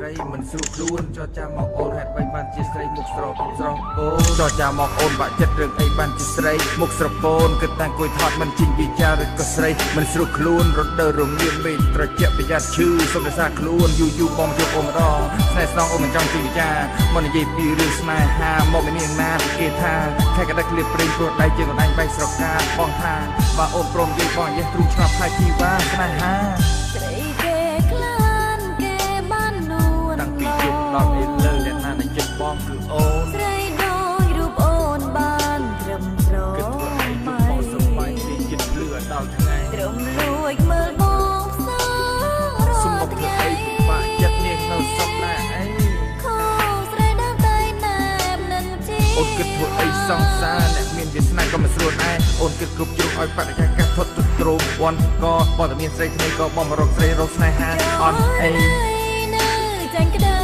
ស្រីមិនស្រួលខ្លួនចោះចាំមកអូនហេតុបីបានជាស្រីមុខស្រស់ស្រស់អូនចោះចាំមកអូនបាក់ចិត្តរឿងអីបានជាស្រីមុខស្រពូនគិតតែអង្គុយថតមិនជិញវិចារឬក៏ស្រីមិនស្រួលខ្លួនរត់ទៅរងាមមេត្រជាក់ប្រយ័ត្នឈឺសុំរក្សាខ្លួនយូរបងជួបអូនម្ដងស្នេហ៍ស្នងអូនមិនចង់ជិញវិចារមកនិយាយពីរឿងស្នេហាមកមាននាងណាគេថាខែកដឹកលៀបព្រេងព្រោះដៃជាងដៃបែកស្រកាបងថាបើអូនព្រមនិយាយបងនិយាយទ្រូងឆ្លាប់ហើយជីវ៉ាស្នេហាស្រីគេខ្លានគេបាននួនតាំងពីជិតដល់ឥឡូវអ្នកណាដែលចិត្តបងគឺអូនស្រីដោយរូបអូនបានត្រឹមត្រគិតធ្វើអីជុំបងសុំបាយពីចិត្តលឺដល់ថ្ងៃត្រឹមលួចមើលបងផ្សារសុំមកធ្វើអីពិបាកចិត្តនាងនៅសុំណាអីខោស្រីដើមតែណែបនឹងជីអូនគិតធ្វើអីសង្សារអ្នកមានវាសនាក៏មិនស្រួលដែរអូនគិតគ្រប់ជ្រុងឲ្យបរិយាកាសថត់ទុកទ្រោមវ៉ាន់ក៏បើតែមានស្រីថ្មីក៏បងមករកស្រីរកស្នេហាអត់អីនៅចាញ់ក្តី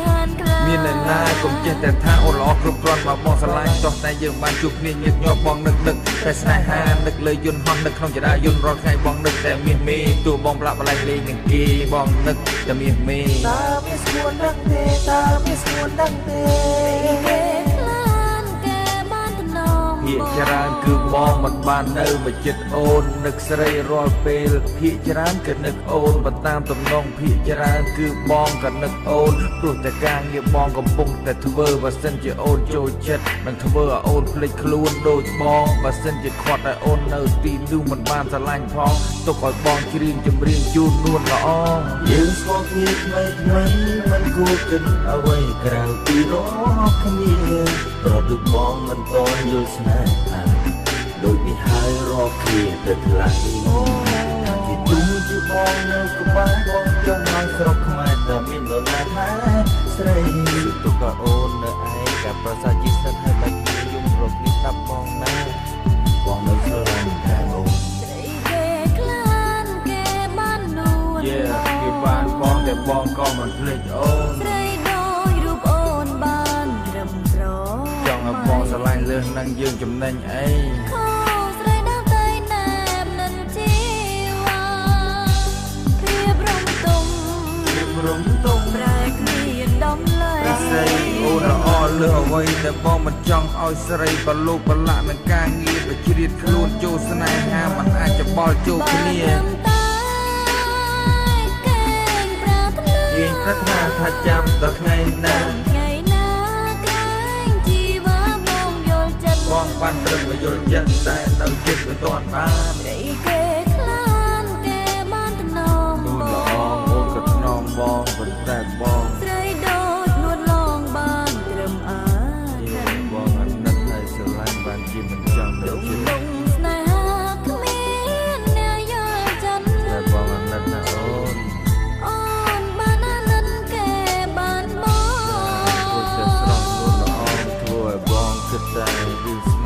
ហានខ្លាមានអ្នកណាកុំចេះតែថាអូនល្អគ្រប់គ្រាន់មកបងស្រឡាញ់ចោះតែយើងបានជួបគ្នាញឹកញាប់បងនឹកតែស្នេហានឹកលើយន្តហោះនឹកក្នុងចរាយន្តរាល់ថ្ងៃបងនឹកតែមាសមេទោះបងប្រឡាក់បលែងលេងនឹងគេបងនឹកតែមាសមេតើមានស្មួនដឹងទេតើមានស្មួនដឹងទេគេខ្លានគេបានតំណងភាគច្រើនគឺបងមិនបាននៅមកចិត្តអូននឹកស្រីរាល់ពេលភាគច្រើនក៏នឹកអូនបើតាមតំណងភាគច្រើនគឺបងក៏នឹកអូនព្រោះតែការងារបងកំពុងតែធ្វើបើសិនជាអូនចូលចិត្តនឹងធ្វើឲ្យអូនភ្លេចខ្លួនដូចបងបើសិនជាខាត់ឲ្យអូននៅទីនោះមិនបានស្រឡាញ់ផងទុកឲ្យបងច្រៀងចម្រៀងជូននួនល្អយើងស្គាល់គ្នាថ្មីមិនគួរគិតអ្វីក្រៅពីរកគ្នាប្រដៅបងមិនតន់យល់ស្នេហាដូចនេះហើយរកគ្នាទៅថ្លៃជាទូជាបងនៅក្បែរបងចង់ឲ្យស្រុកខ្មែរតែមាននរណាថាស្រីទុកក៏អូននៅឯកាប្រសាជាស្និទ្ធហើយបាច់យំរកនេះស្ដាប់បងណាបងនៅស្រឡាញ់តែអូនស្រីគេខ្លានគេបាននួនគេបានបងតែបងក៏មិនភ្លេចអូនស្រីដោយរូបអូនបានត្រឹមត្រចង់ឲ្យបងស្រឡាញ់លើសនឹងយើងចំណេញអីខោស្រីដើមតែណែបនឹងជីវ៉ាព្រៀបរំទុំប្រែគ្មានដំឡេស្រីអូនល្អលើសអ្វីតែបងមិនចង់ឲ្យស្រីប្រឡូកប្រឡាក់នឹងការងារបជ្រៀតខ្លួនចូលស្នេហាមិនអាចច្បល់ជួបគ្នាគេប្រាថ្នាថាចាំដល់ថ្ងៃណាក្រែងជីវ៉ាបងយល់ចិត្តបងបានត្រឹមយល់ចិត្តតែនៅចិត្តមិនទាន់បានស្រីគេខ្លានគេបានតំណងបងអូនក៏ថ្នមបងប៉ុន្តែបងស្រីដូចនួនឡងបានត្រឹមអាបងអាណិតហើយស្រឡាញ់បានជាមិនចង់នៅជាស្នេហាគ្មានអ្នកយល់ចិត្តតែបងអាណិតណាអូនបានអាណិតគេបានបងគួរតែស្រស់នួនល្អធ្វើឲ្យបងគិតតែរឿង